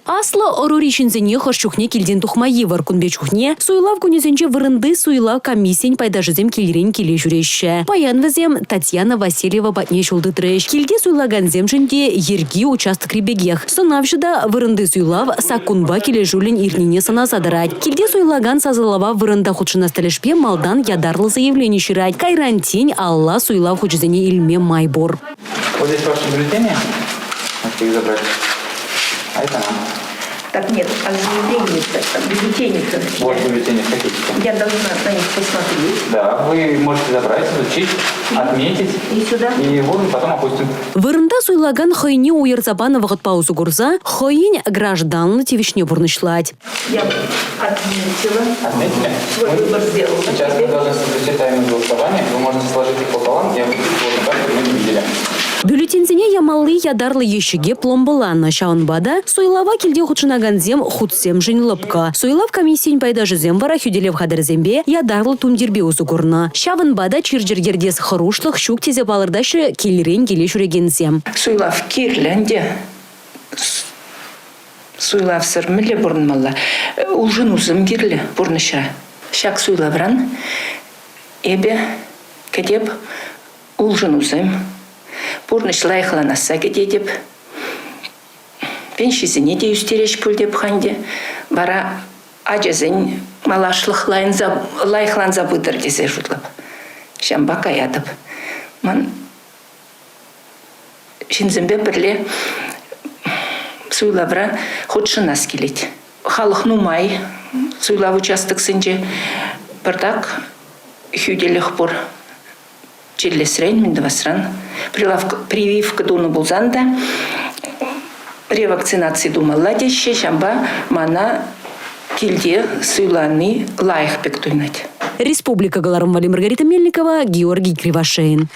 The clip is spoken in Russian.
Аслы оруричинзене хошчухне килден тухмайы варкунбе чухне, суйлав кунезенче вырынды суйлав комиссень пайдажызем килерен келе жүрещі. Паян візем Татьяна Васильева батне шулды треш. Килде суйлаганзем жінде ерги участок ребегех. Сонавшыда вырынды суйлав сакунба келе жулин ирнине сана задырать. Килде суйлаган сазылава вырында худшына сталешпе малдан ядарлы заявление ширать. Кайрантень Алла суйлав худшизене ильме майбор. Вот здесь ваше бюллетени. Можете их забрать. А это нам. Так нет, а бюллетени. Вот бюллетени, хотите? Я должна на них посмотреть. Да, вы можете забрать, изучить, отметить. И сюда? И вот потом опустим. Вырында суйлаган хойне уерзабана вағыт паузу гурза, хойн гражданлы тевишне бурнышлать. Я отметила. Отметили? Свой выбор сделала. Сейчас мы должны соблюсти тайну голосования. Вы можете сложить их пополам. Я выпишу вот так, как мы не видели. Бюллетензене ямаллы ядарлы ещеге пломбыланна шаунбада, суйлава килде худшынаганзем худсем жын лыпка. Суйлав комиссень пайдажызем вара хюделев хадырзембе ядарлы тумдербе узугурна. Шавынбада чирджергердес хырушлых щук тезе балырдашы келерен келе жүрегензем. Суйлав кирленде. Суйлав сырмыле бурнмалла. Улжын узым кирле бурныша. Шак суйлавран. Эбе кедеп улжын узым. Бурныш лайхланаса кедеп. Пеншизіне де үстереш пүлдеп ханде. Бара ажазын малашлық лайхлан забыдыр десе жұтлып. Шамба каятып. Ман шинзімбе бірле суйлавра худшынас келет. Халық нумай суйлав участок сынже бірдак хюделіх бұр. Челесрен, миндавасран. Прививка дуну булзанда. Ревакцинации думала деше, шамба мана килде суйланы лайх пектуйнать. Республика Галарым Вали Маргарита Мельникова, Георгий Кривошеин.